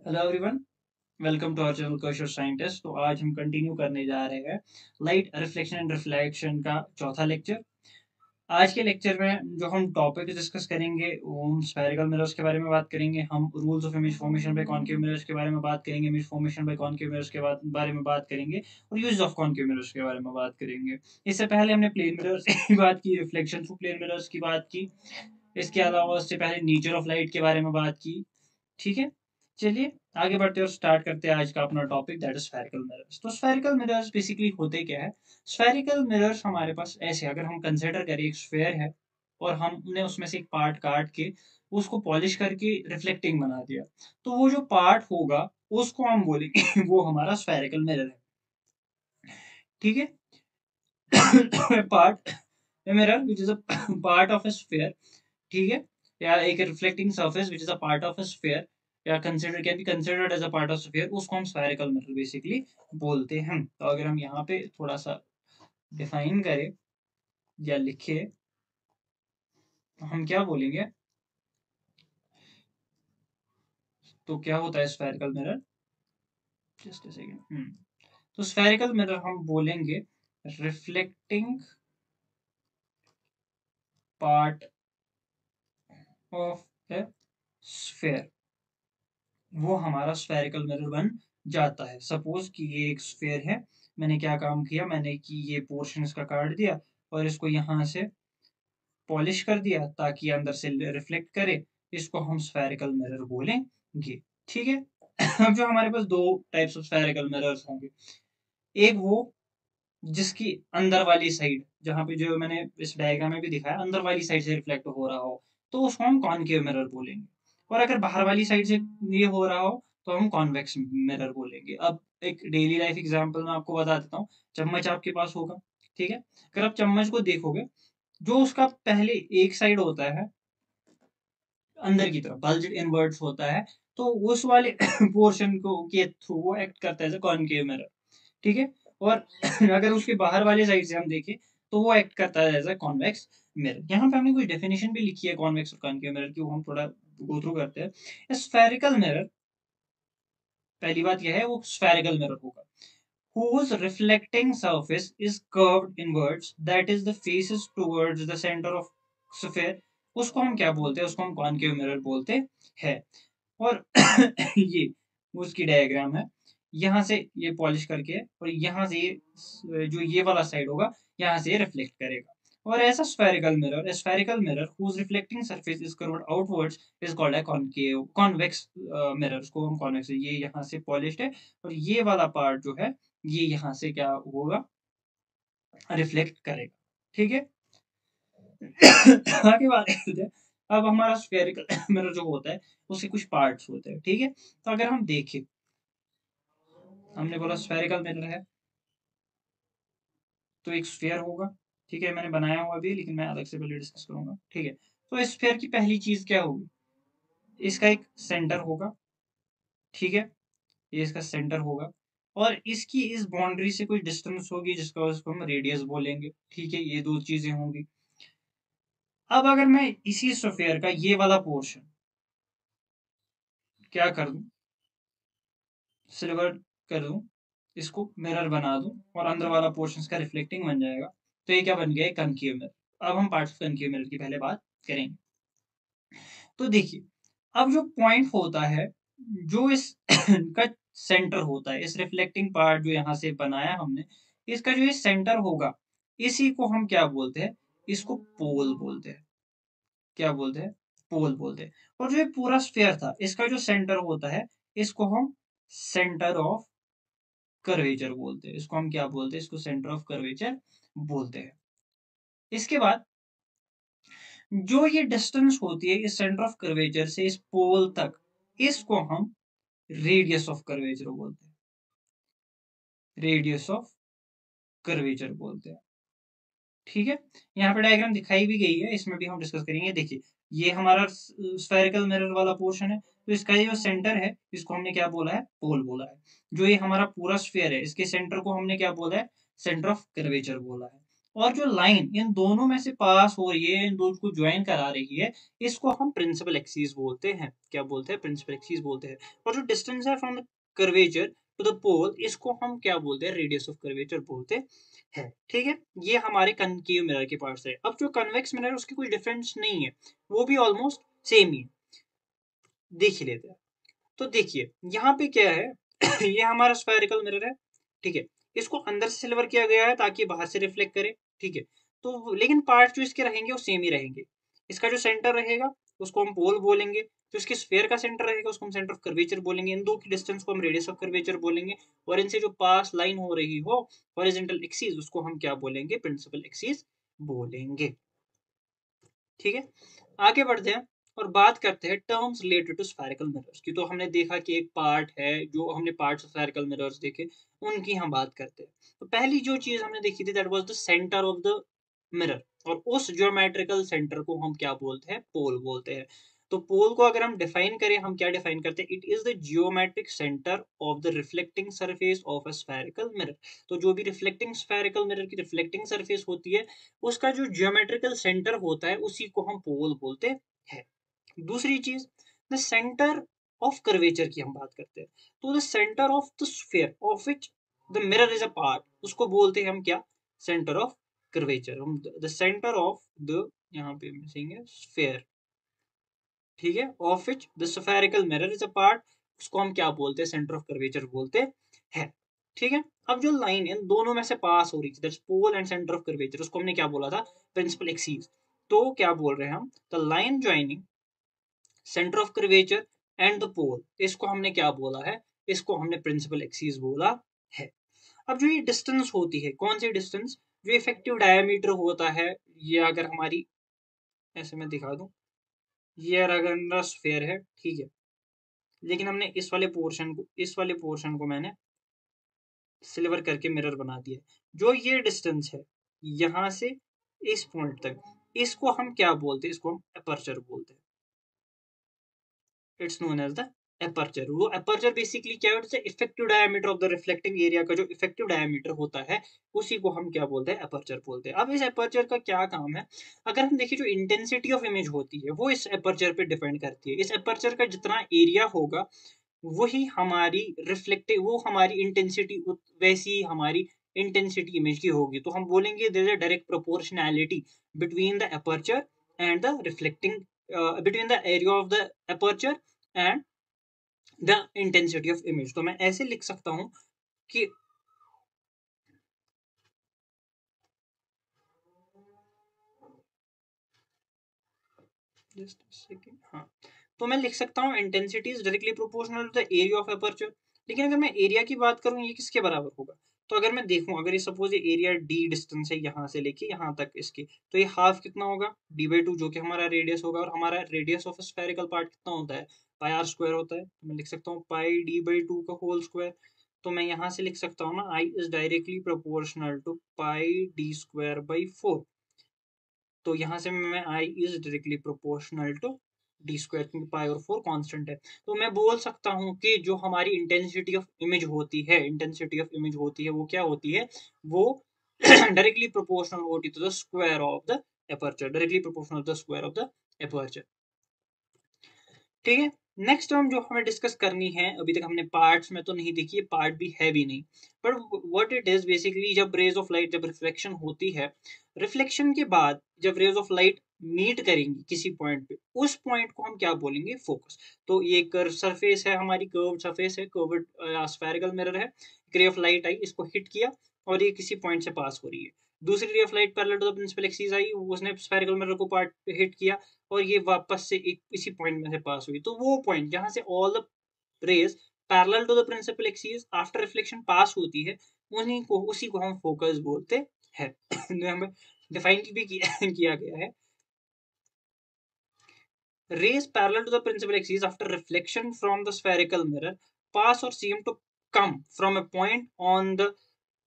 Hello everyone, welcome to our channel question scientist. तो आज हम कंटिन्यू करने जा रहे हैं लाइट रिफ्लेक्शन एंड रिफ्लेक्शन का चौथा लेक्चर। आज के लेक्चर में जो हम टॉपिक डिस्कस करेंगे वो हम स्फेरिकल मिरर्स के बारे में बात करेंगे। हम rules of image formation by concave mirrors के बारे में बात करेंगे, image formation by concave mirrors के बारे में बात करेंगे और यूज ऑफ कॉनकेव मिरर्स के बारे में बात करेंगे। इससे पहले हमने प्लेन मिरर्स की बात की, रिफ्लेक्शन थ्रू प्लेन मिरर्स की बात की। इसके अलावा उससे पहले नेचर ऑफ लाइट के बारे में बात की। ठीक है, चलिए आगे बढ़ते हैं और स्टार्ट करते हैं आज का अपना topic, that is spherical mirrors. तो स्फेरिकल मिरर्स बेसिकली होते क्या है? स्फेरिकल मिरर्स हमारे पास ऐसे, अगर हम कंसिडर करें एक स्फेयर है और हमने उसमें से एक पार्ट काट के उसको पॉलिश करके रिफ्लेक्टिंग बना दिया, तो वो जो पार्ट होगा उसको हम बोलेंगे वो हमारा स्फेरिकल मिरर है। ठीक है, part mirror which is a part of a sphere. ठीक है, या एक reflecting surface which is a part of a sphere या consider can be considered as a part of sphere, उसको हम स्फेरिकल मिरर बेसिकली बोलते हैं। तो अगर हम यहाँ पे थोड़ा सा डिफाइन करें या लिखे तो हम क्या बोलेंगे? तो क्या होता है spherical mirror? Just a second. तो स्फेरिकल मिरर हम बोलेंगे reflecting part of A sphere, वो हमारा स्फेरिकल मिरर बन जाता है। सपोज कि ये एक स्फेयर है, मैंने क्या काम किया, मैंने कि ये पोर्शन इसका काट दिया और इसको यहाँ से पॉलिश कर दिया ताकि अंदर से रिफ्लेक्ट करे। इसको हम स्फेरिकल मिरर बोलेंगे। ठीक है। अब जो हमारे पास दो टाइप्स ऑफ स्फेरिकल मिरर्स होंगे, एक वो जिसकी अंदर वाली साइड, जहाँ पे जो मैंने इस डायग्राम में भी दिखाया, अंदर वाली साइड से रिफ्लेक्ट हो रहा हो, तो उसको हम कॉनकेव मिरर बोलेंगे। और अगर बाहर वाली साइड से ये हो रहा हो तो हम कॉन्वेक्स मिरर बोलेंगे। अब एक डेली लाइफ एग्जांपल मैं आपको बता देता हूँ। चम्मच आपके पास होगा, ठीक है। अगर आप चम्मच को देखोगे, जो उसका पहले एक साइड होता है अंदर की तरफ बल्ज्ड इनवर्ट्स होता है, तो उस वाले पोर्शन को के थ्रू वो एक्ट करता है कॉनकेव मिरर। ठीक है। और अगर उसके बाहर वाले साइड से हम देखें तो वो एक्ट करता है एज अ कॉन्वेक्स मिरर। यहाँ पे हमने कुछ डेफिनेशन भी लिखी है कॉन्वेक्स और कॉनकेव मिरर की, वो हम थोड़ा गो थ्रू करते हैं। स्फेरिकल मिरर, पहली बात यह है वो स्फेरिकल मिरर होगा whose reflecting surface is curved inwards, that is the faces towards the center of sphere, उसको हम क्या बोलते हैं? उसको हम कॉनकेव मिरर बोलते हैं। और ये उसकी डायग्राम है, यहाँ से ये पॉलिश करके और यहाँ से ये जो ये वाला साइड होगा यहाँ से ये रिफ्लेक्ट करेगा। और ऐसा spherical mirror whose reflecting surface is curved outwards is called a concave convex mirror, उसको हम कॉन्वेक्स, ये यहाँ से पॉलिश्ड है और ये वाला पार्ट जो है ये यहाँ से क्या होगा, रिफ्लेक्ट करेगा। ठीक है। आगे बात करते हैं। अब हमारा स्फेरिकल मिरर जो होता है उसके कुछ पार्ट्स होते हैं। ठीक है, तो अगर हम देखें, हमने बोला स्फेरिकल मिरर है तो एक स्फेयर होगा। ठीक है, मैंने बनाया हुआ भी है, लेकिन मैं अलग से पहले डिस्कस करूंगा। ठीक है, तो इस स्फेयर की पहली चीज क्या होगी? इसका एक सेंटर होगा। ठीक है, ये इसका सेंटर होगा और इसकी इस बाउंड्री से कोई डिस्टेंस होगी जिसका उसको हम रेडियस बोलेंगे। ठीक है, ये दो चीजें होंगी। अब अगर मैं इसी स्फेयर का ये वाला पोर्शन क्या कर दूं, सिल्वर कर दूं, इसको मिरर बना दूं और अंदर वाला पोर्शन इसका रिफ्लेक्टिंग बन जाएगा, तो ये क्या बन गया? एक कनकेव मिरर। अब हम पार्ट्स ऑफ कनकेव मिरर की पहले बात करेंगे। तो देखिए, अब जो पॉइंट होता है, जो इस का सेंटर होता है, इस रिफ्लेक्टिंग पार्ट जो यहाँ से बनाया हमने, इसका जो ये सेंटर होगा, इसी को हम क्या बोलते हैं? इसको पोल बोलते हैं। क्या बोलते हैं? पोल बोलते हैं। और जो ये पूरा स्फेयर था, इसका जो सेंटर होता है, इसको हम सेंटर ऑफ कर्वेचर बोलते हैं। इसको हम क्या बोलते हैं? इसको सेंटर ऑफ कर्वेचर बोलते हैं। इसके बाद जो ये डिस्टेंस होती है इस सेंटर ऑफ कर्वेचर से इस पोल तक, इसको हम रेडियस ऑफ कर्वेचर बोलते हैं। रेडियस ऑफ कर्वेचर बोलते हैं। ठीक है, यहाँ पे डायग्राम दिखाई भी गई है, इसमें भी हम डिस्कस करेंगे। देखिए, ये हमारा स्फेरिकल मिरर वाला पोर्शन है, तो इसका ये जो सेंटर है इसको हमने क्या बोला है? पोल बोला है। जो ये हमारा पूरा स्फेयर है, इसके सेंटर को हमने क्या बोला है? सेंटर ऑफ कर्वेचर बोला है। और जो लाइन इन दोनों में से पास हो रही है, इन दोनों को ज्वाइन करा रही है, इसको हम प्रिंसिपल एक्सिस बोलते हैं। क्या बोलते हैं? प्रिंसिपल एक्सिस बोलते हैं। और जो डिस्टेंस है from the curvature to the pole, इसको हम क्या बोलते हैं? रेडियस ऑफ कर्वेचर बोलते हैं। ठीक है, ये हमारे कनकेव मिरर के पार्ट्स है। अब जो कन्वेक्स मिरर है उसकी कोई डिफरेंस नहीं है, वो भी ऑलमोस्ट सेम ही है। देख ही लेते हैं। तो देखिए यहाँ पे क्या है ये हमारा स्फेरिकल मिरर है, ठीक है। इसको अंदर से सिल्वर किया गया है ताकि बाहर से रिफ्लेक्ट करे, ठीक है। तो लेकिन पार्ट जो इसके रहेंगे वो सेम ही रहेंगे। इसका जो सेंटर रहेगा उसको हम पोल बोलेंगे, जो इसके स्फेयर का सेंटर रहेगा उसको हम सेंटर ऑफ कर्वेचर बोलेंगे, इन दो की डिस्टेंस को हम रेडियस ऑफ कर्वेचर बोलेंगे, और इनसे जो पास लाइन हो रही हो हॉरिजॉन्टल एक्सिस उसको हम क्या बोलेंगे? प्रिंसिपल एक्सिस बोलेंगे। ठीक है, आगे बढ़ते हैं और बात करते हैं terms related to spherical mirrors की। तो हमने देखा कि एक पार्ट है, जो हमने पार्ट्स ऑफ स्फेरिकल मिरर्स देखे, उनकी हम बात करते हैं। तो पहली जो चीज हमने देखी थी that was the centre of the mirror, और उस ज्योमेट्रिकल सेंटर को हम क्या बोलते हैं? पोल बोलते हैं। तो पोल को अगर हम डिफाइन करें, हम क्या डिफाइन करते हैं? It is the geometric centre of the reflecting surface of a spherical mirror. तो जो भी रिफ्लेक्टिंग स्फेरिकल मिरर की रिफ्लेक्टिंग सरफेस होती है, उसका जो ज्योमेट्रिकल सेंटर होता है उसी को हम पोल बोलते हैं। दूसरी चीज, द सेंटर ऑफ कर्वेचर की हम बात करते हैं। तो the centre of the sphere of which the mirror is a part, उसको बोलते हैं हम क्या? Centre of curvature. हम द सेंटर ऑफ द, यहाँ पे मिसिंग है स्फीयर, ठीक है, of which the spherical mirror is a part, उसको हम क्या बोलते हैं? सेंटर ऑफ कर्वेचर बोलते हैं। ठीक है, अब जो लाइन इन दोनों में से पास हो रही थी, that's pole and centre of curvature, उसको हमने क्या बोला था? Principal axis. तो क्या बोल रहे हैं हम? The line joining centre of curvature and the pole, इसको हमने क्या बोला है? इसको हमने प्रिंसिपल एक्सिस बोला है। अब जो ये डिस्टेंस होती है, कौन सी डिस्टेंस? जो इफेक्टिव डायमीटर होता है, ये अगर हमारी, ऐसे मैं दिखा दूं, ये अगर स्फेयर है, ठीक है, लेकिन हमने इस वाले पोर्शन को मैंने सिल्वर करके मिरर बना दिया है। जो ये डिस्टेंस है यहां से इस पॉइंट तक, इसको हम क्या बोलते हैं? इसको हम अपर्चर बोलते हैं। It's known as the aperture. वो अपर्चर बेसिकली क्या होता है? Effective diameter of the reflecting area का जो इफेक्टिव डायमीटर होता है उसी को हम क्या बोलते हैं? अपर्चर बोलते हैं। अब इस अपर्चर का क्या काम है? अगर हम देखिए, जो इंटेंसिटी ऑफ इमेज होती है वो इस अपर्चर पे डिपेंड करती है। इस अपर्चर का जितना एरिया होगा वही हमारी रिफ्लेक्टिव, वो हमारी इंटेंसिटी, वैसी ही हमारी इंटेंसिटी इमेज की होगी। तो हम बोलेंगे there is a direct proportionality between the aperture and the reflecting, between the area of the aperture and the intensity of image. तो मैं ऐसे लिख सकता हूं कि जस्ट सेकंड, हाँ, तो मैं लिख सकता हूँ intensity is directly proportional to the area of aperture. लेकिन अगर मैं एरिया की बात करूँ, ये किसके बराबर होगा? तो अगर मैं देखूं, अगर ये सपोज ये एरिया डी डिस्टेंस है यहाँ से लेके यहाँ तक इसके, तो ये हाफ कितना होगा? d/2, जो कि हमारा रेडियस होगा। और हमारा रेडियस ऑफ स्फेरिकल पार्ट कितना होता है? पाई आर स्क्वायर होता है। तो मैं लिख सकता हूँ पाई d/2 का होल स्क्वायर। तो मैं यहाँ से लिख सकता हूँ ना, I is directly proportional to pi d²/4। तो यहाँ से मैं I is directly proportional to D square, क्योंकि पाई और 4 कांस्टेंट है। तो मैं बोल सकता हूँ कि जो हमारी इंटेंसिटी ऑफ इमेज होती है वो क्या होती है? वो डायरेक्टली प्रोपोर्शनल होती है to the square of the aperture, directly proportional to the square of the aperture. ठीक है, नेक्स्ट टर्म जो हमें डिस्कस करनी है, अभी तक हमने पार्ट्स में तो नहीं देखी, पार्ट भी है भी नहीं, पर व्हाट इट इज बेसिकली, जब रेज ऑफ लाइट, जब रिफ्लेक्शन होती है, रिफ्लेक्शन के बाद जब रेज ऑफ लाइट मीट करेंगी किसी पॉइंट पे, उस पॉइंट को हम क्या बोलेंगे? फोकस। तो ये कर्व सरफेस है, हमारी कर्व सरफेस है, कर्व्ड स्फेरिकल मिरर है, रे ऑफ लाइट आई, इसको हिट किया और ये किसी पॉइंट से पास हो रही है। दूसरी ray of light parallel to the principal axis I, उसने स्फेरिकल मिरर को पार्ट हिट किया और ये वापस से एक इसी पॉइंट में से पास हुई। तो वो पॉइंट जहां से all the rays parallel to the principal axis after reflection pass होती है, उसी को हम फोकस बोलते हैं। हमें डिफाइन भी किया गया है। Rays parallel to the principal axis after reflection from the spherical mirror pass or seem to come from a point on the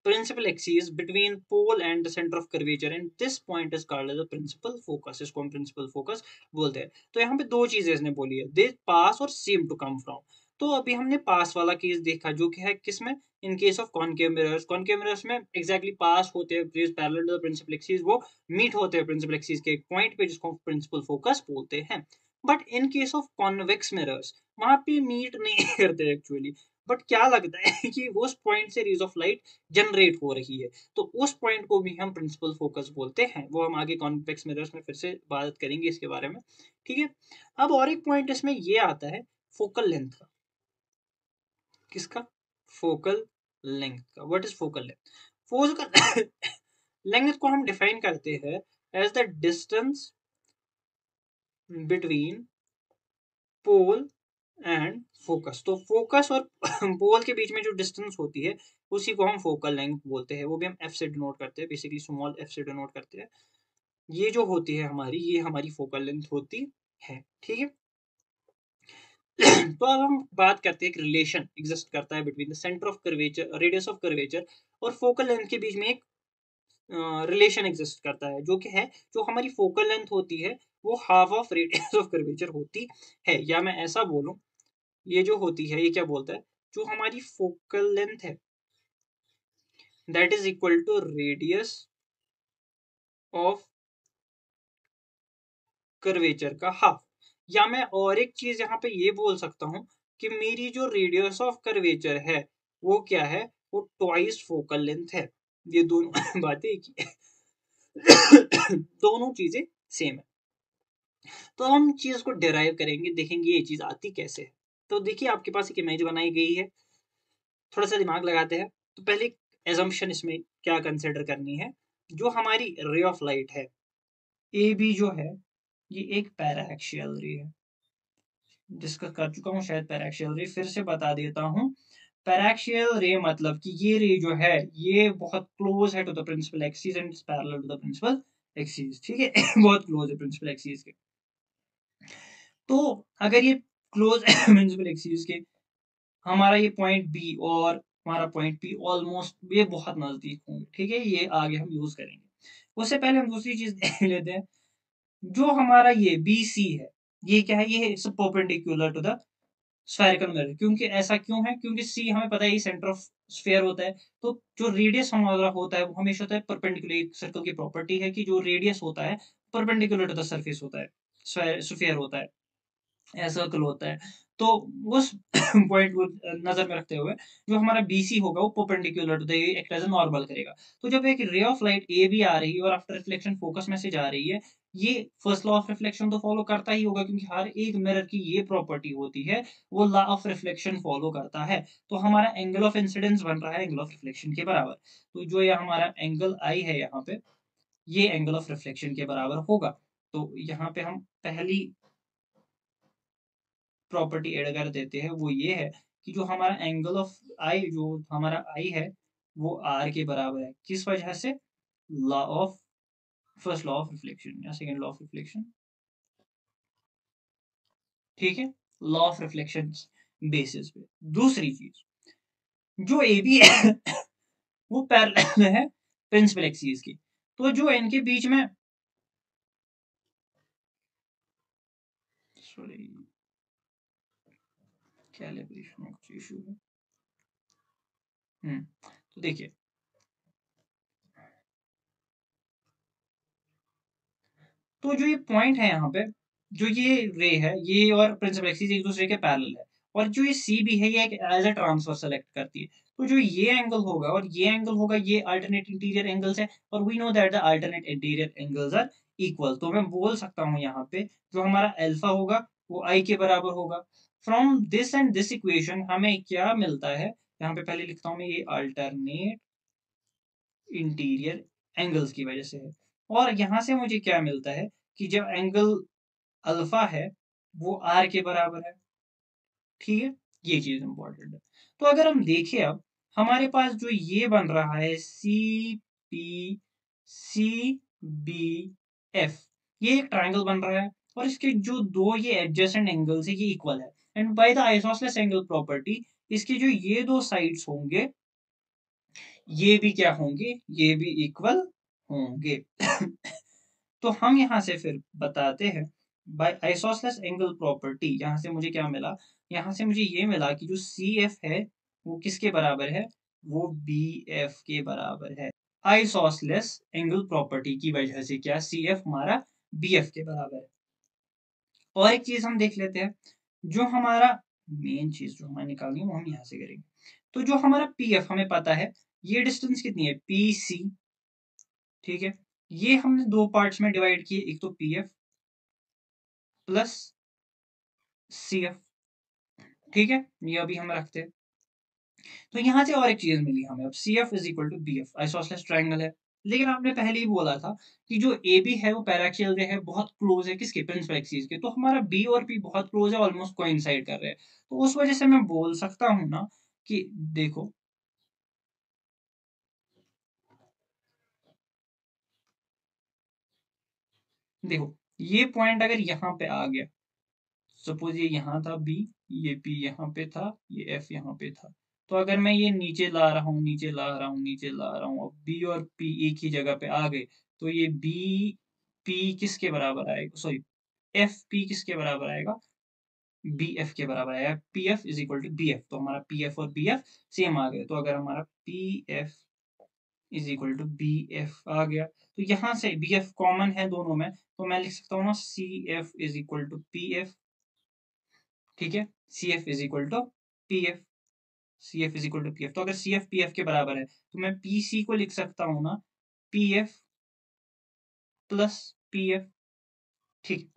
principal axis between pole and the center of curvature, and this point is called as the principal focus। इसको हम principal focus बोलते हैं। तो यहाँ पे दो चीजें इसने बोली है, they pass और seem to come from। तो अभी हमने पास वाला केस देखा जो कि है किसमें, in case of concave mirrors. Concave mirrors में एग्जैक्टली पास होते हैं parallel to the principal axis, वो मीट होते हैं प्रिंसिपल एक्सिस के एक पॉइंट पे जिसको प्रिंसिपल फोकस बोलते हैं। But in case of convex mirrors वहां पे मीट नहीं करते एक्चुअली, बट क्या लगता है कि उस पॉइंट से रेज ऑफ लाइट जनरेट हो रही है, तो उस पॉइंट को भी हम प्रिंसिपल फोकस बोलते हैं। वो हम आगे कॉन्वेक्स मिरर्स में फिर से बात करेंगे इसके बारे में, ठीक है। अब और एक पॉइंट इसमें ये आता है फोकल लेंथ का। किसका? फोकल लेंथ का। What is focal length? Focal length को हम डिफाइन करते हैं as the distance between pole and focus. तो फोकस और पोल के बीच में जो डिस्टेंस होती है उसी को हम फोकल लेंथ बोलते हैं। वो भी हम एफ से डिनोट करते हैं, बेसिकली स्मॉल एफ से डिनोट करते हैं। ये जो होती है हमारी, ये हमारी फोकल लेंथ होती है, ठीक है। तो अब हम बात करते हैं, एक रिलेशन एग्जिस्ट करता है between the centre of curvature, radius of curvature और फोकल लेंथ के बीच में एक रिलेशन एग्जिस्ट करता है, जो कि है, जो हमारी फोकल लेंथ होती है वो half of radius of curvature होती है। या मैं ऐसा बोलूं, ये जो होती है, ये क्या बोलता है, जो हमारी फोकल लेंथ है that is equal to radius of curvature का हाफ। या मैं और एक चीज यहाँ पे ये बोल सकता हूँ कि मेरी जो रेडियस ऑफ कर्वेचर है वो क्या है, वो ट्वाइस फोकल लेंथ है। ये दोनों बातें एक ही दोनों चीजें सेम है। तो हम चीज को डिराइव करेंगे, देखेंगे ये चीज आती कैसे है। तो देखिए आपके पास एक इमेज बनाई गई है, थोड़ा सा दिमाग लगाते हैं। तो पहले एजम्पशन इसमें क्या कंसिडर करनी है, जो हमारी रे ऑफ लाइट है ए बी जो है, ये एक पैराएक्सियल रे है। डिस्कस कर चुका हूँ शायद पैराएक्सियल रे, फिर से बता देता हूँ। पैराएक्सियल रे मतलब कि ये रे जो है ये बहुत क्लोज है to the principal axis and parallel to the principal axis, ठीक है। बहुत क्लोज है प्रिंसिपल एक्सिस के। तो अगर ये क्लोज है प्रिंसिपल एक्सिस के, हमारा ये पॉइंट बी और हमारा पॉइंट पी ऑलमोस्ट ये बहुत नजदीक होंगे, ठीक है। ये आगे हम यूज करेंगे। उससे पहले हम दूसरी चीज देख लेते हैं, जो हमारा ये बी सी है, ये क्या है, ये perpendicular to the spherical mirror. क्योंकि ऐसा क्यों है, क्योंकि सी हमें पता है ये सेंटर ऑफ स्फेयर होता है, तो जो रेडियस हमारा होता है वो हमेशा होता है परपेंडिकुलर। सर्कल की प्रॉपर्टी है कि जो रेडियस होता है परपेंडिकुलर टू द सरफेस होता है, स्फेयर होता है, सर्कल होता है। तो उस पॉइंट को नजर में रखते हुए जो हमारा बीसी होगा वो perpendicular to the act as a normal करेगा। तो जब एक रे ऑफ लाइट ए भी आ रही है और आफ्टर रिफ्लेक्शन फोकस में से जा रही है, ये फर्स्ट लॉ ऑफ रिफ्लेक्शन तो फॉलो करता ही होगा, क्योंकि हर एक मिरर की ये प्रॉपर्टी होती है, वो लॉ ऑफ रिफ्लेक्शन फॉलो करता है। तो हमारा एंगल ऑफ इंसिडेंस बन रहा है एंगल ऑफ रिफ्लेक्शन के बराबर। तो जो ये हमारा एंगल आई है यहाँ पे, ये एंगल ऑफ रिफ्लेक्शन के बराबर होगा। तो यहाँ पे हम पहली प्रॉपर्टी ऐड कर देते हैं, वो ये है कि जो हमारा एंगल ऑफ आई, जो हमारा आई है, वो आर के बराबर है। किस वजह से? Law of first law of reflection या सेकंड लॉ ऑफ रिफ्लेक्शन, ठीक है। लॉ ऑफ रिफ्लेक्शन बेसिस पे। दूसरी चीज, जो ए बी है वो पैरेलल है प्रिंसिपल एक्सिस की। तो जो इनके बीच में, सॉरी कैलिब्रेशन में कुछ इशू है। तो देखिए, तो जो ये पॉइंट है यहाँ पे, जो ये रे है, ये और प्रिंसिपल एक्सिस एक दूसरे के पैरेलल है, और जो ये सी भी है ये एक एज अ ट्रांसफर सेलेक्ट करती है। तो जो ये एंगल होगा और ये एंगल होगा, ये अल्टरनेट इंटीरियर एंगल्स है, और we know that the alternate interior angles are equal. तो मैं बोल सकता हूँ यहाँ पे जो हमारा अल्फा होगा वो आई के बराबर होगा। From this and this equation हमें क्या मिलता है, यहाँ पे पहले लिखता हूँ मैं, ये अल्टरनेट इंटीरियर एंगल्स की वजह से है। और यहां से मुझे क्या मिलता है कि जब एंगल अल्फा है वो आर के बराबर है, ठीक है। ये चीज इंपॉर्टेंट है। तो अगर हम देखें, अब हमारे पास जो ये बन रहा है C P C B F, ये एक ट्राइंगल बन रहा है, और इसके जो दो ये एडजेसेंट एंगल्स है ये इक्वल है। And by the isosceles angle property, इसके जो ये दो साइड्स होंगे ये भी क्या होंगे, ये भी इक्वल होंगे। तो हम यहां से फिर बताते हैं बाय आइसोसेलेस एंगल प्रॉपर्टी, यहां से मुझे क्या मिला, यहाँ से मुझे ये मिला कि जो सी एफ है वो किसके बराबर है, वो बी एफ के बराबर है। आइसोसलेस एंगल प्रॉपर्टी की वजह से क्या सी एफ हमारा बी एफ के बराबर है। और एक चीज हम देख लेते हैं, जो हमारा मेन चीज जो हमें निकालनी है वो हम यहाँ से करेंगे। तो जो हमारा पी एफ हमें पता है, ये डिस्टेंस कितनी है, पी सी, ठीक है। ये हमने दो पार्ट्स में डिवाइड किए, एक तो P F plus C F, ठीक है, ये अभी हम रखते हैं। तो यहाँ से और एक चीज मिली हमें, अब C F is equal to B F, isosceles triangle है। लेकिन आपने पहले ही बोला था कि जो ए बी है वो पैराक्सियल रे है, बहुत क्लोज है किसके, प्रिंसिपल एक्सिस के। तो हमारा बी और पी बहुत क्लोज है, ऑलमोस्ट कोइंसाइड कर रहे हैं। तो उस वजह से मैं बोल सकता हूँ ना कि देखो, देखो ये पॉइंट अगर यहाँ पे आ गया, सपोज ये यहाँ था बी, ये पी यहाँ पे था, ये एफ यहाँ पे था। तो अगर मैं ये नीचे ला रहा हूँ, नीचे ला रहा हूँ, नीचे ला रहा हूँ, अब बी और पी एक ही जगह पे आ गए, तो ये बी पी किसके बराबर आएगा, सॉरी एफ पी किसके बराबर आएगा, बी एफ के बराबर आएगा। P F is equal to B F, तो हमारा पी एफ और बी एफ सेम आ गए। तो अगर हमारा P F is equal to B F आ गया, तो यहाँ से बी एफ कॉमन है दोनों में, तो मैं लिख सकता हूँ ना C F is equal to P F, ठीक है। C F is equal to P F, C F is equal to P F. तो अगर सी एफ पी एफ के बराबर है तो मैं पी सी को लिख सकता हूँ ना P F plus P F, ठीक।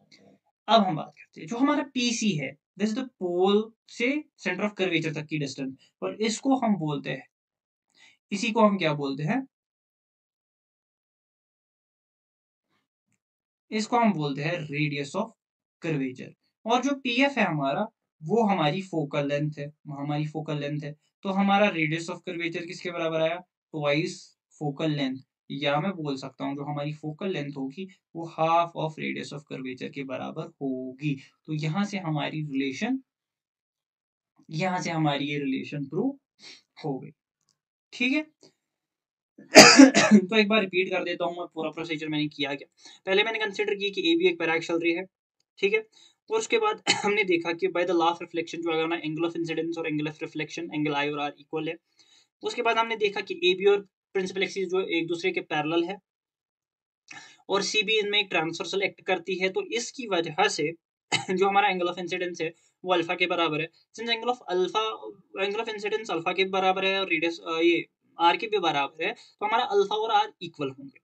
अब हम बात करते हैं जो हमारा पी सी है, दिस इज द पोल से सेंटर ऑफ कर्वेचर तक की डिस्टेंस, और इसको हम बोलते हैं, इसी को हम क्या बोलते हैं, इसको हम बोलते हैं रेडियस ऑफ कर्वेचर। और जो पी एफ है हमारा, वो हमारी फोकल लेंथ है, वो हमारी फोकल लेंथ है। तो हमारा रेडियस ऑफ कर्वेचर किसके बराबर आया, ट्वाइस फोकल लेंथ। या मैं बोल सकता हूँ जो हमारी फोकल लेंथ होगी वो half of radius of curvature के बराबर होगी। तो यहाँ से हमारी रिलेशन, यहाँ से हमारी ये रिलेशन प्रूव हो गई, ठीक है। तो एक बार रिपीट कर देता हूँ मैं पूरा प्रोसीजर मैंने किया क्या। पहले मैंने कंसिडर किया कि ए बी एक पैराक्सियल रे है, ठीक है। और उसके बाद हमने देखा कि by the law of reflection जो अगर ना एंगल ऑफ इंसिडेंस और एंगल ऑफ रिफ्लेक्शन एंगल आई और आर इक्वल है। उसके बाद हमने देखा कि ए बी और प्रिंसिपल एक्सिस जो एक दूसरे के पैरेलल है, और सी भी इनमें एक ट्रांसवर्सल एक्ट करती है। तो इसकी वजह से जो हमारा एंगल ऑफ इंसिडेंस है वो अल्फा के बराबर है। Since angle of incidence alpha के बराबर है और रेडियस ये आर के भी बराबर है, तो हमारा अल्फा और आर इक्वल होंगे।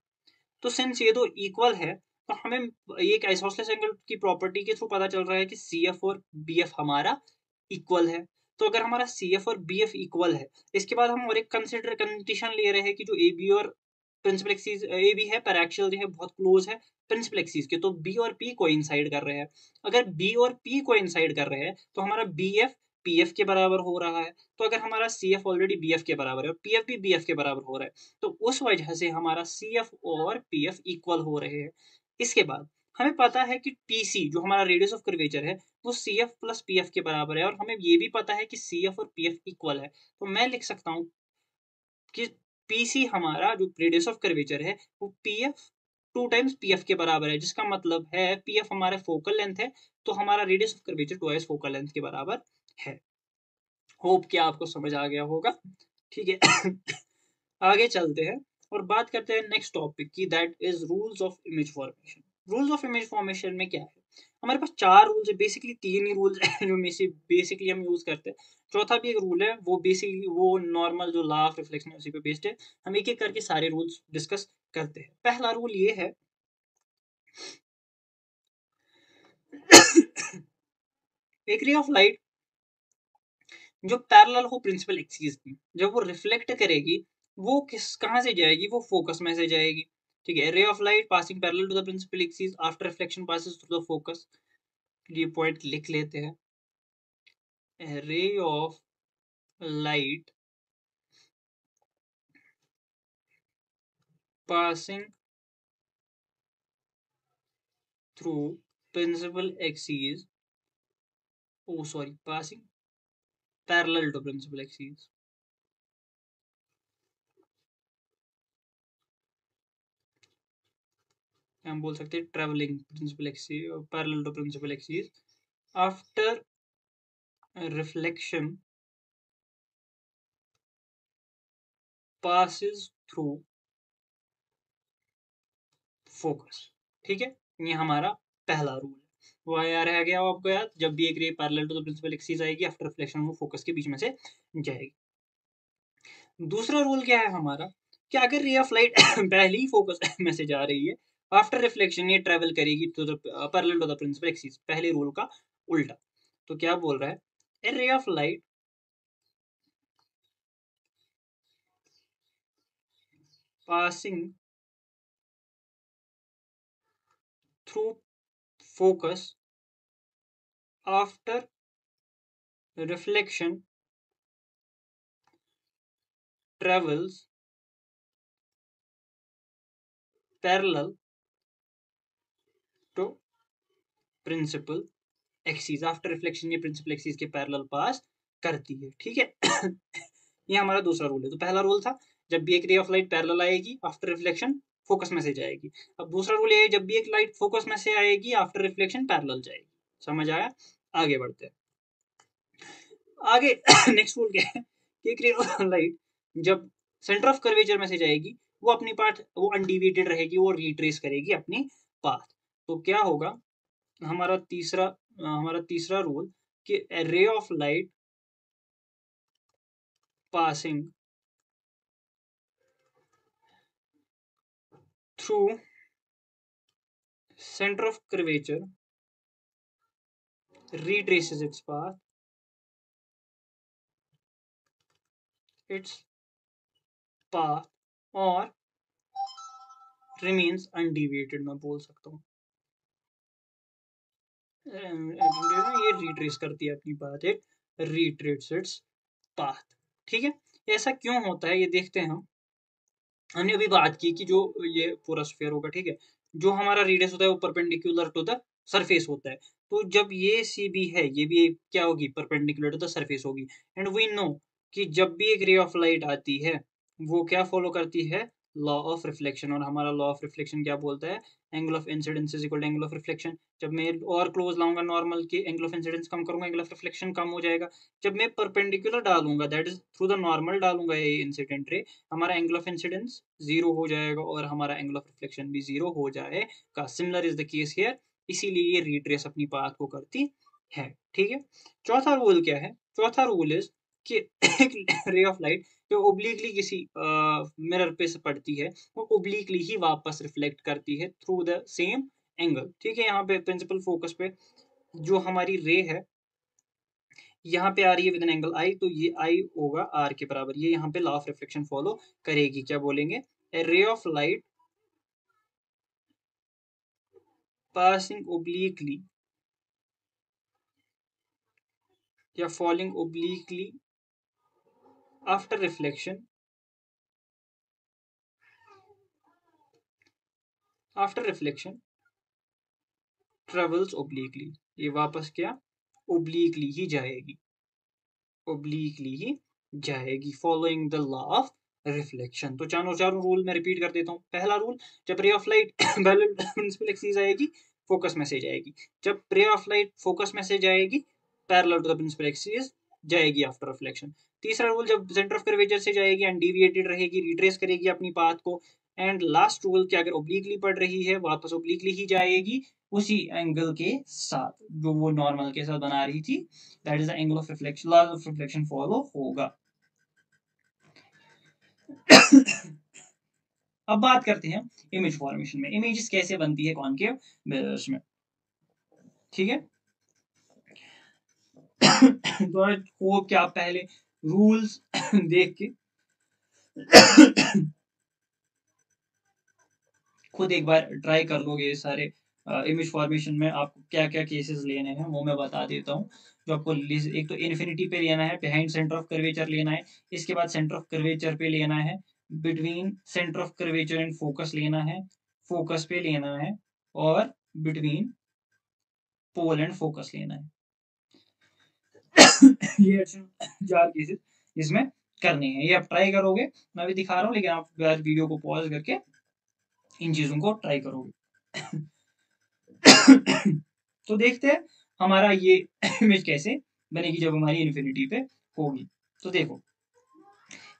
तो सिंस ये दो इक्वल है, तो हमें एक आइसोसेलेस एंगल की प्रॉपर्टी के थ्रू पता चल रहा है कि सी एफ और बी एफ हमारा इक्वल है। तो अगर हमारा सी एफ और बी एफ इक्वल है, इसके बाद हम और एक कंडीशन ले रहे हैं कि जो ए बी और प्रिंसिपल एक्सिस ए बी है पैराक्सियल जो है बहुत क्लोज है प्रिंसिपल एक्सिस के, तो बी और पी कोइंसाइड कर रहे हैं। अगर बी और पी कोइंसाइड कर रहे हैं तो हमारा बी एफ पी एफ के बराबर हो रहा है। तो अगर हमारा C F already B F के बराबर है और पी एफ भी बी एफ के बराबर हो रहा है, तो उस वजह से हमारा सी एफ और पी एफ इक्वल हो रहे हैं। इसके बाद हमें पता है कि पी सी जो हमारा रेडियस ऑफ कर्वेचर है वो C F plus P F के बराबर है, और हमें ये भी पता है कि सी एफ और पी एफ इक्वल है। तो मैं लिख सकता हूँ कि पी सी हमारा जो रेडियस ऑफ कर्वेचर है वो P F two times P F के बराबर है, जिसका मतलब है पी एफ हमारा फोकल लेंथ है, तो हमारा radius of curvature twice focal length के बराबर है। होप कि आपको समझ आ गया होगा, ठीक है। आगे चलते हैं और बात करते हैं नेक्स्ट टॉपिक की, that is rules of image formation. Rules of image formation में क्या है, हमारे पास चार रूल्स है, बेसिकली तीन ही रूल्स है जो में से बेसिकली हम यूज करते हैं। चौथा भी एक रूल है, वो बेसिकली वो नॉर्मल जो लॉ ऑफ रिफ्लेक्शन है उसी पे बेस्ड है। हम एक एक करके सारे रूल्स डिस्कस करते हैं। पहला रूल ये है एक रे ऑफ लाइट जो पैरेलल हो प्रिंसिपल एक्सिस की, जब वो रिफ्लेक्ट करेगी वो किस कहाँ से जाएगी, वो फोकस में से जाएगी, ठीक है। Ray of light passing parallel to the principal axis after reflection passes through the focus. ये पॉइंट लिख लेते हैं, ray of light passing through principal axis, oh sorry, passing parallel to principal axis, हम बोल सकते हैं travelling principal axis parallel to principal axis after reflection passes through focus। ठीक है, ये हमारा पहला रूल है। वो यार रह गया आपको याद, जब भी एक ray parallel to the principal axis आएगी आफ्टर रिफ्लेक्शन वो फोकस के बीच में से जाएगी। दूसरा रूल क्या है हमारा कि अगर रे ऑफ लाइट पहले ही फोकस में से जा रही है, आफ्टर रिफ्लेक्शन ये ट्रेवल करेगी to the parallel to the principal axis, पहले रूल का उल्टा। तो क्या बोल रहा है, a ray of light passing through focus after reflection travels parallel to principal axis. After reflection ये प्रिंसिपल एक्सिस के पैरेलल पास करती है। ठीक है ये हमारा दूसरा रूल है। तो पहला रूल था जब भी एक रे ऑफ लाइट पैरेलल आएगी आफ्टर रिफ्लेक्शन फोकस में से जाएगी। अब दूसरा रूल ये है जब भी एक लाइट फोकस में से आएगी आफ्टर रिफ्लेक्शन पैरेलल जाएगी। समझ आया? आगे बढ़ते हैं। आगे नेक्स्ट रूल क्या है कि एक रे ऑफ लाइट जब सेंटर ऑफ कर्वेचर में से जाएगी वो अपनी पाथ वो अनडिविएटेड रहेगी, वो रिट्रेस करेगी अपनी पाथ। तो क्या होगा हमारा तीसरा रूल कि a ray of light passing through center of curvature retraces its path और remains undeviated, मैं बोल सकता हूँ ये रिट्रेस करती है अपनी पाथ, एक रिट्रेस इट्स पाथ। ठीक है, ऐसा क्यों होता है ये देखते हैं हम। हमने अभी बात की कि जो ये पूरा स्फीयर होगा, ठीक है, जो हमारा रेडियस होता है वो परपेंडिकुलर टू द सरफेस होता है। तो जब ये सी बी है ये भी क्या होगी, परपेंडिकुलर टू द सरफेस होगी। एंड वी नो कि जब भी एक रे ऑफ लाइट आती है वो क्या फॉलो करती है, लॉ ऑफ रिफ्लेक्शन। और हमारा लॉ ऑफ रिफ्लेक्शन क्या बोलता है, angle of incidence is equal to angle of reflection. जब मैं और क्लोज लाऊंगा नॉर्मल की एंगल ऑफ इंसिडेंस कम करूंगा, एंगल ऑफ रिफ्लेक्शन कम हो जाएगा। जब मैं परपेंडिकुलर डालूंगा that is through the normal डालूंगा ये इंसिडेंट रे, हमारा एंगल ऑफ इंसिडेंस जीरो हो जाएगा और हमारा एंगल ऑफ रिफ्लेक्शन भी जीरो हो जाएगा। Similar is the case here, इसीलिए ये रिट्रेस अपनी पाथ को करती है। ठीक है, चौथा रूल क्या है, चौथा रूल इज कि एक रे ऑफ लाइट जो ओब्लिकली किसी मिरर पे से पड़ती है वो ओब्लिकली ही वापस रिफ्लेक्ट करती है थ्रू द सेम एंगल। ठीक है, यहाँ पे प्रिंसिपल फोकस पे जो हमारी रे है यहाँ पे आ रही है विद एन एंगल आई, तो ये आई होगा आर के बराबर। ये यहाँ पे लॉ ऑफ रिफ्लेक्शन फॉलो करेगी। क्या बोलेंगे, a ray of light passing obliquely या falling obliquely after reflection travels obliquely, ये वापस क्या ओब्लिकली ही जाएगी, ओब्लिकली ही जाएगी following the law of reflection. तो चारों रूल मैं रिपीट कर देता हूँ। पहला रूल, जब ray of light principal axis आएगी फोकस में से जाएगी। जब रे ऑफ लाइट फोकस में से जाएगी parallel to the principal axis जाएगी आफ्टर रिफ्लेक्शन। तीसरा रूल, जब सेंटर ऑफ कर्वेचर से जाएगी अनडिविएटेड रहेगी, रिट्रेस करेगी अपनी पाथ को। एंड लास्ट रूल, कि अगर ओब्लिकली पड़ रही है वापस ओब्लिकली ही जाएगी उसी एंगल के साथ जो वो नॉर्मल के साथ बना रही थी। That is the angle of reflection, law of reflection follow होगा। अब बात करते हैं इमेज फॉर्मेशन में, इमेजेस कैसे बनती है कॉनकेव मिरर्स में। ठीक है तो होप कि आप पहले रूल्स देख के खुद एक बार ट्राई कर लोगे। सारे इमेज फॉर्मेशन में आपको क्या क्या केसेस लेने हैं वो मैं बता देता हूँ। जो आपको एक तो इन्फिनिटी पे लेना है, बिहाइंड सेंटर ऑफ कर्वेचर लेना है, इसके बाद सेंटर ऑफ कर्वेचर पे लेना है, between centre of curvature and focus लेना है, फोकस पे लेना है, और बिटवीन पोल एंड फोकस लेना है। ये 4 केसेस इसमें करने हैं। ये आप ट्राई करोगे, मैं भी दिखा रहा हूँ, लेकिन आप वीडियो को पॉज करके इन चीजों को ट्राई करोगे। तो देखते हैं हमारा ये इमेज कैसे बनेगी जब हमारी इन्फिनिटी पे होगी। तो देखो,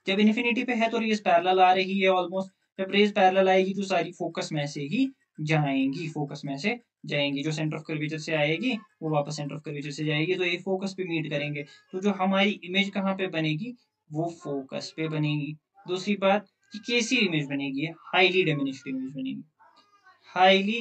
जब इन्फिनिटी पे है तो रेज पैरेलल आ रही है ऑलमोस्ट, जब रेज पैरेलल आएगी तो सारी फोकस में से ही जाएंगी, फोकस में से जाएंगी, जो सेंटर ऑफ कर्वेचर से आएगी वो वापस सेंटर ऑफ कर्वेचर से जाएगी, तो ये फोकस पे मीट करेंगे। तो जो हमारी इमेज कहाँ पे बनेगी, वो फोकस पे बनेगी। दूसरी बात कि कैसी इमेज बनेगी, हाईली डिमिनिश्ड इमेज बनेगी, हाईली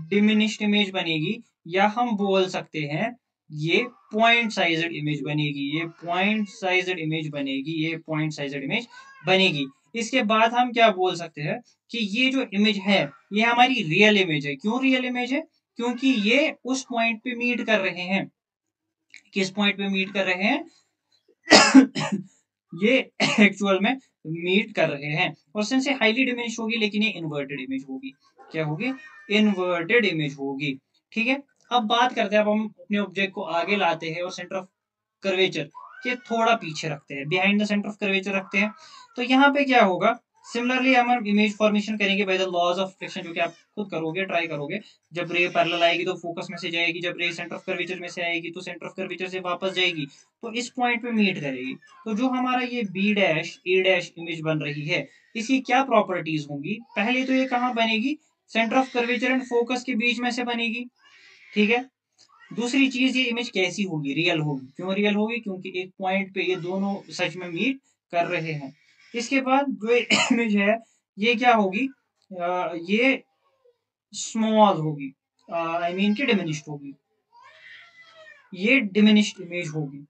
डिमिनिश्ड इमेज बनेगी, या हम बोल सकते हैं ये पॉइंट साइजेड इमेज बनेगी, ये पॉइंट साइजेड इमेज बनेगी, ये पॉइंट साइजेड इमेज बनेगी। इसके बाद हम क्या बोल सकते हैं कि ये जो इमेज है ये हमारी रियल इमेज है। क्यों रियल इमेज है, क्योंकि ये उस पॉइंट पे मीट कर रहे हैं। किस पॉइंट पे मीट कर रहे हैं ये एक्चुअल में मीट कर रहे हैं। और सिंस ये हाईली डिमिनिश होगी, लेकिन ये इन्वर्टेड इमेज होगी। क्या होगी, इन्वर्टेड इमेज होगी। ठीक है, अब बात करते हैं, अब हम अपने ऑब्जेक्ट को आगे लाते हैं और सेंटर ऑफ कर्वेचर के थोड़ा पीछे रखते हैं, behind the centre of curvature रखते हैं। तो यहाँ पे क्या होगा, सिमिलरली हम इमेज फॉर्मेशन करेंगे by the laws of friction, जो कि आप खुद करोगे, ट्राई करोगे। जब रे पैरेलल आएगी तो फोकस में से जाएगी, जब रे सेंटर ऑफ कर्वेचर में से आएगी तो सेंटर ऑफ कर्वेचर से वापस जाएगी, तो इस पॉइंट पे मीट करेगी। तो जो हमारा ये बी डैश ए डैश इमेज बन रही है, इसकी क्या प्रॉपर्टीज होंगी, पहले तो ये कहाँ बनेगी, centre of curvature and focus के बीच में से बनेगी। ठीक है, दूसरी चीज, ये इमेज कैसी होगी, रियल होगी। क्यों रियल होगी, क्योंकि एक पॉइंट पे ये दोनों सच में मीट कर रहे हैं। इसके बाद जो इमेज है ये क्या होगी, ये स्मॉल होगी, आई मीन की डिमिनिश्ड होगी, ये डिमिनिश्ड इमेज होगी।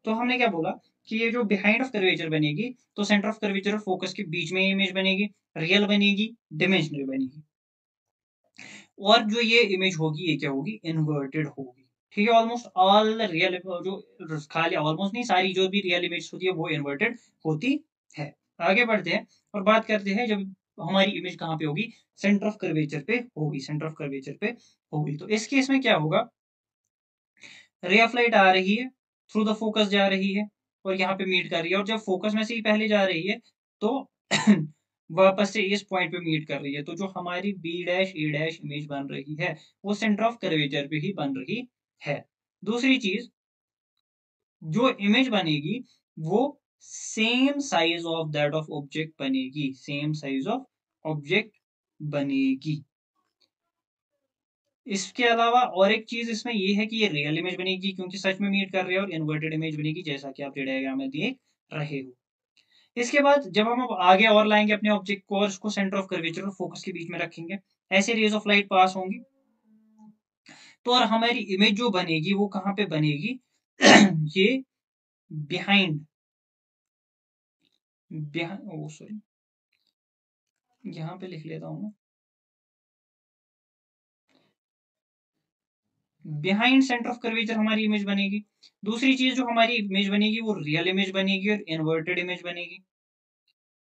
तो हमने क्या बोला कि ये जो बिहाइंड ऑफ कर्वेचर बनेगी, तो सेंटर ऑफ कर्वेचर और फोकस के बीच में इमेज बनेगी, रियल बनेगी, डिमेंशनल बनेगी। और जो ये इमेज होगी ये क्या होगी, इन्वर्टेड होगी। ठीक है, ऑलमोस्ट ऑल रियल, जो खाली ऑलमोस्ट नहीं, सारी जो भी रियल इमेज होती है वो इन्वर्टेड होती है। आगे बढ़ते हैं और बात करते हैं जब हमारी इमेज कहाँ पे होगी, सेंटर ऑफ कर्वेचर पे होगी, सेंटर ऑफ कर्वेचर पे होगी। तो इस केस में क्या होगा, रे ऑफ लाइट आ रही है, थ्रू द फोकस जा रही है और यहाँ पे मीट कर रही है, और जब फोकस में से ही पहले जा रही है तो वापस से इस पॉइंट पे मीट कर रही है, तो जो हमारी बी डैश ए डैश इमेज बन रही है वो सेंटर ऑफ कर्वेचर पे ही बन रही है। दूसरी चीज, जो इमेज बनेगी वो same size of that of object बनेगी, सेम साइज ऑफ ऑब्जेक्ट बनेगी। इसके अलावा और एक चीज इसमें ये है कि ये रियल इमेज बनेगी क्योंकि सच में मीट कर रहे हैं, और इन्वर्टेड इमेज बनेगी जैसा कि आप डायग्राम में देख रहे हो। इसके बाद जब हम अब आगे और लाएंगे अपने ऑब्जेक्ट को और उसको सेंटर ऑफ कर्वेचर और फोकस के बीच में रखेंगे, ऐसे रेज ऑफ लाइट पास होंगी, तो और हमारी इमेज जो बनेगी वो कहाँ पे बनेगी ये बिहाइंड, ओ सॉरी, यहाँ पे लिख लेता हूँ, बिहाइंड सेंटर ऑफ कर्वेचर हमारी इमेज बनेगी। दूसरी चीज जो हमारी इमेज बनेगी वो रियल इमेज बनेगी और इन्वर्टेड इमेज बनेगी।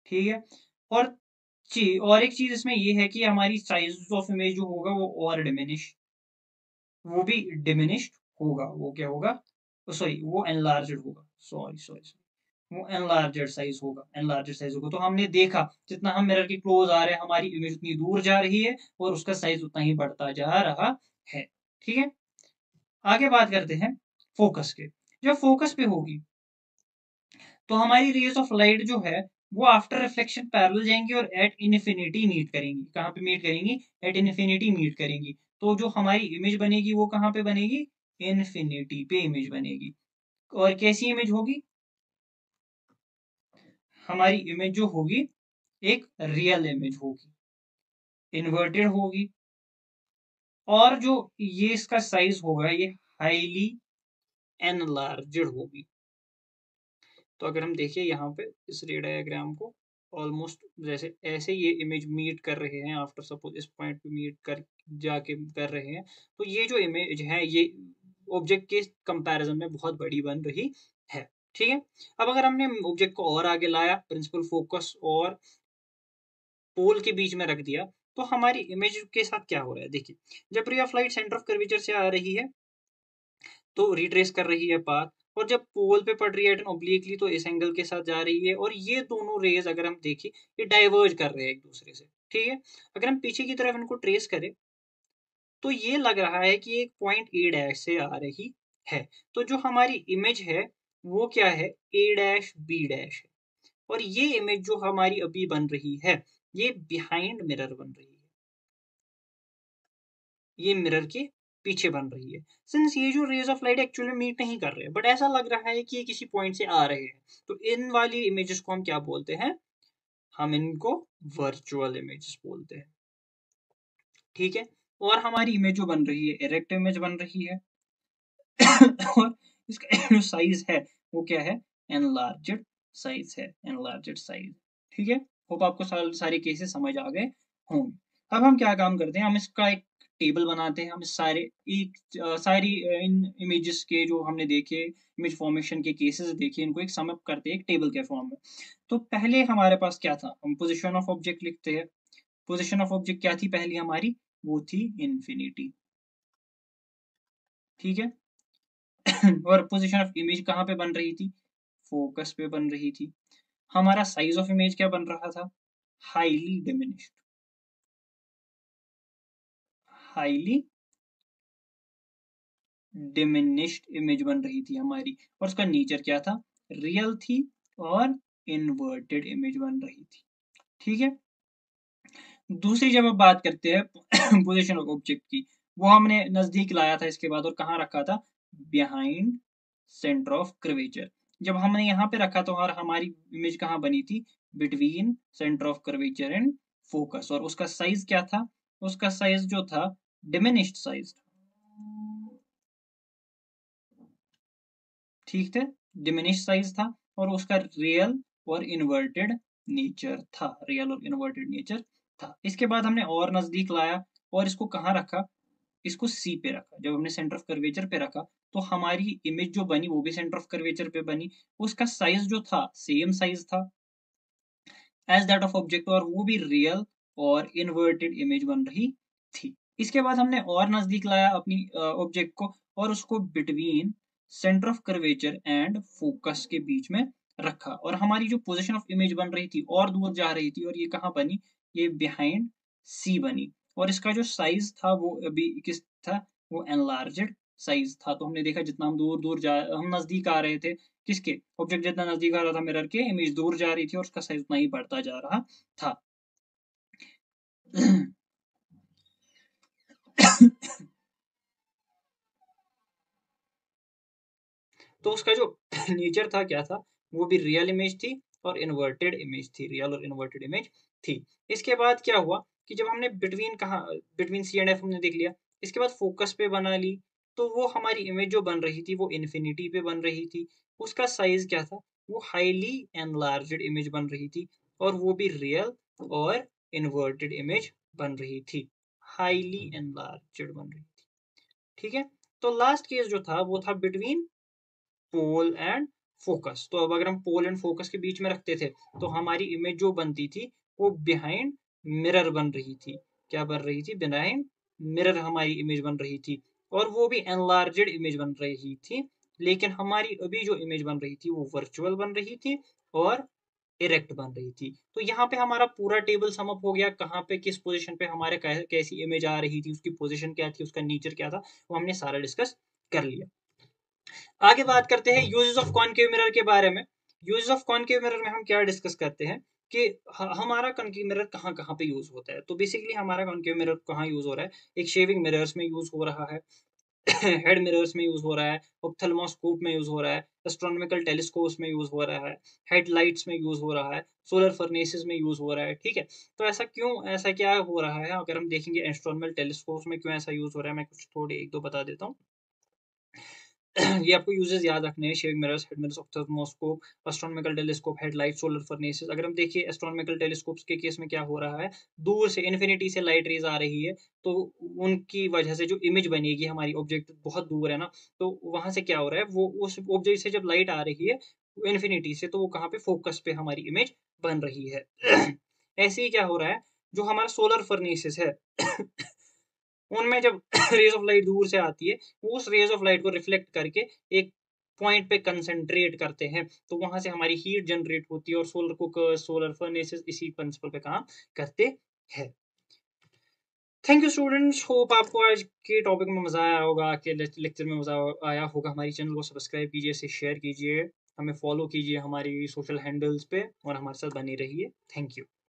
ठीक है, और और एक चीज इसमें ये है कि हमारी साइज ऑफ इमेज जो होगा वो और डिमिनिश, वो भी डिमिनिश्ड होगा, वो क्या होगा, सॉरी वो एनलार्ज्ड होगा, सॉरी सॉरी सॉरी, वो एनलार्ज्ड साइज होगा, एनलार्ज्ड साइज होगा। तो हमने देखा जितना हम मिरर के क्लोज आ रहे हैं हमारी इमेज उतनी दूर जा रही है और उसका साइज उतना ही बढ़ता जा रहा है। ठीक है, आगे बात करते हैं फोकस के। जब फोकस पे होगी तो हमारी रेज ऑफ लाइट जो है वो आफ्टर रिफ्लेक्शन पैरेलल जाएंगी और एट इन्फिनिटी मीट करेंगी। कहाँ पे मीट करेंगी, एट इन्फिनिटी मीट करेंगी। तो जो हमारी इमेज बनेगी वो कहाँ पे बनेगी, इन्फिनिटी पे इमेज बनेगी। और कैसी इमेज होगी, हमारी इमेज जो होगी एक रियल इमेज होगी, इन्वर्टेड होगी, और जो ये इसका साइज होगा ये हाईली एनलार्ज्ड होगी। तो अगर हम देखिए यहाँ पे इस रे डायग्राम को, ऑलमोस्ट जैसे ऐसे ये इमेज मीट कर रहे हैं, आफ्टर सपोज इस पॉइंट पे मीट कर जाके कर रहे हैं, तो ये जो इमेज है ये ऑब्जेक्ट के कंपैरिजन में बहुत बड़ी बन रही है। ठीक है। अब अगर हमने ऑब्जेक्ट को और आगे लाया, प्रिंसिपल फोकस और पोल के बीच में रख दिया, तो हमारी इमेज के साथ क्या हो रहा है देखिए। जब ray of light centre of curvature से आ रही है तो रिट्रेस कर रही है पाथ, और जब पोल पे पड़ रही है ऑब्लिकली तो इस एंगल के साथ जा रही है, और ये दोनों रेज अगर हम देखें ये डाइवर्ज कर रहे हैं एक दूसरे से, ठीक है। अगर हम पीछे की तरफ इनको ट्रेस करें तो ये लग रहा है कि एक पॉइंट ए डैश से आ रही है। तो जो हमारी इमेज है वो क्या है, ए डैश बी डैश है। और ये इमेज जो हमारी अभी बन रही है ये बिहाइंड मिरर बन रही है, ये मिरर के पीछे बन रही है। सिंस ये जो rays of light actually meet नहीं कर रहे हैं बट ऐसा लग रहा है कि ये किसी पॉइंट से आ रहे हैं, तो इन वाली इमेजेस को हम क्या बोलते हैं, हम इनको वर्चुअल इमेजेस बोलते हैं, ठीक है। और हमारी इमेज जो बन रही है इरेक्ट इमेज बन रही है और इसका जो साइज है वो क्या है, एनलार्ज्ड साइज है, एनलार्ज्ड साइज, ठीक है। होप आपको सारे केसेस समझ आ गए होंगे। अब हम क्या काम करते हैं, हम इसका एक टेबल बनाते हैं। हम सारे एक सारी इन इमेजेस के जो हमने देखे, इमेज फॉर्मेशन के केसेस देखे, इनको एक सम अप करते हैं एक टेबल के फॉर्म में। तो पहले हमारे पास क्या था, हम पोजीशन ऑफ ऑब्जेक्ट लिखते हैं। पोजीशन ऑफ ऑब्जेक्ट क्या थी पहली हमारी, वो थी इन्फिनिटी, ठीक है। और पोजीशन ऑफ इमेज कहाँ पे बन रही थी, फोकस पे बन रही थी। हमारा साइज ऑफ इमेज क्या बन रहा था, highly diminished, highly diminished image बन रही थी हमारी। और उसका नेचर क्या था, रियल थी और इन्वर्टेड इमेज बन रही थी, ठीक है। दूसरी जब आप बात करते हैं पोजीशन ऑफ ऑब्जेक्ट की, वो हमने नजदीक लाया था इसके बाद और कहाँ रखा था, बिहाइंड सेंटर ऑफ कर्वेचर। जब हमने यहाँ पे रखा तो हमारी इमेज कहाँ बनी थी, between centre of curvature and focus. और उसका साइज क्या था, उसका साइज जो था डिमिनिश्ड साइज, ठीक है, डिमिनिश साइज था। और उसका रियल और इन्वर्टेड नेचर था, रियल और इन्वर्टेड नेचर था। इसके बाद हमने और नजदीक लाया और इसको कहाँ रखा, इसको सी पे रखा। जब हमने सेंटर ऑफ कर्वेचर पे रखा तो हमारी इमेज जो बनी वो भी सेंटर ऑफ कर्वेचर पे बनी। उसका साइज जो था सेम साइज था एज दैट ऑफ ऑब्जेक्ट, और वो भी रियल और इन्वर्टेड इमेज बन रही थी। इसके बाद हमने और नजदीक लाया अपनी ऑब्जेक्ट को और उसको between centre of curvature and focus के बीच में रखा, और हमारी जो पोजीशन ऑफ इमेज बन रही थी और दूर जा रही थी, और ये कहाँ बनी, ये बिहाइंड सी बनी। और इसका जो साइज था वो अभी किस था, वो एनलार्ज्ड साइज था। तो हमने देखा जितना हम दूर दूर जा, हम नजदीक आ रहे थे किसके, ऑब्जेक्ट जितना नजदीक आ रहा था मिरर के, इमेज दूर जा रही थी और उसका साइज उतना ही बढ़ता जा रहा था। तो उसका जो नेचर था क्या था, वो भी रियल इमेज थी और इन्वर्टेड इमेज थी, रियल और इन्वर्टेड इमेज थी। इसके बाद क्या हुआ कि जब हमने बिटवीन कहा, बिटवीन सी एंड एफ हमने देख लिया, इसके बाद फोकस पे बना ली, तो वो हमारी इमेज जो बन रही थी वो इन्फिनिटी पे बन रही थी। उसका साइज क्या था, वो हाईली एनलार्ज्ड इमेज बन रही थी, और वो भी रियल और इन्वर्टेड इमेज बन रही थी, हाईली एनलार्ज्ड बन रही थी, ठीक है। तो लास्ट केस जो था वो था बिटवीन पोल एंड फोकस। तो अब अगर हम पोल एंड फोकस के बीच में रखते थे तो हमारी इमेज जो बनती थी वो बिहाइंड मिरर बन रही थी। क्या बन रही थी, बिहाइंड मिरर हमारी इमेज बन रही थी, और वो भी एनलार्जेड इमेज बन रही थी। लेकिन हमारी अभी जो इमेज बन रही थी वो वर्चुअल बन रही थी और इरेक्ट बन रही थी। तो यहाँ पे हमारा पूरा टेबल समअप हो गया, कहाँ पे किस पोजीशन पे हमारे कैसी इमेज आ रही थी, उसकी पोजीशन क्या थी, उसका नेचर क्या था, वो हमने सारा डिस्कस कर लिया। आगे बात करते हैं यूजेस ऑफ कॉनकेव मिरर के बारे में। यूजेस ऑफ कॉनकेव मिरर में हम क्या डिस्कस करते हैं कि हमारा कॉनकेव मिरर कहाँ कहाँ पे यूज होता है। तो बेसिकली हमारा कॉनकेव मिरर कहाँ यूज हो रहा है, एक शेविंग मिरर्स में यूज हो रहा है, हेड मिरर्स में यूज हो रहा है, ऑप्थेल्मोस्कोप में यूज हो रहा है, एस्ट्रोनॉमिकल टेलीस्कोप्स में यूज हो रहा है, हेडलाइट्स में यूज हो रहा है, सोलर फर्नेसेस में यूज हो रहा है, ठीक है। तो ऐसा क्यों, ऐसा क्या हो रहा है, अगर हम देखेंगे एस्ट्रोनॉमिकल टेलीस्कोप्स में क्यों ऐसा यूज हो रहा है, मैं कुछ थोड़े एक दो बता देता हूँ। ये आपको यूजेस याद रखने हैं, shaving mirrors, head mirrors, ophthalmoscope, astronomical telescope, headlight, solar furnaces. अगर हम देखिए एस्ट्रोनॉमिकल टेलीस्कोप्स के केस में क्या हो रहा है, दूर से इन्फिनिटी से लाइट रेज आ रही है, तो उनकी वजह से जो इमेज बनेगी, हमारी ऑब्जेक्ट बहुत दूर है ना, तो वहां से क्या हो रहा है, वो उस ऑब्जेक्ट से जब लाइट आ रही है इन्फिनिटी से, तो वो कहाँ पे, फोकस पे हमारी इमेज बन रही है। ऐसे ही क्या हो रहा है, जो हमारा सोलर फर्नेसेस है उनमें जब रेज ऑफ लाइट दूर से आती है, वो उस रेज ऑफ लाइट को रिफ्लेक्ट करके एक पॉइंट पे कंसंट्रेट करते हैं, तो वहां से हमारी हीट जनरेट होती है, और सोलर कुकर, सोलर फर्नेसेस इसी प्रिंसिपल पे काम करते हैं। थैंक यू स्टूडेंट्स, होप आपको आज के टॉपिक में मजा आया होगा, के लेक्चर में मजा आया होगा। हमारी चैनल को सब्सक्राइब कीजिए, इसे शेयर कीजिए, हमें फॉलो कीजिए हमारी सोशल हैंडल्स पे, और हमारे साथ बने रहिए। Thank you.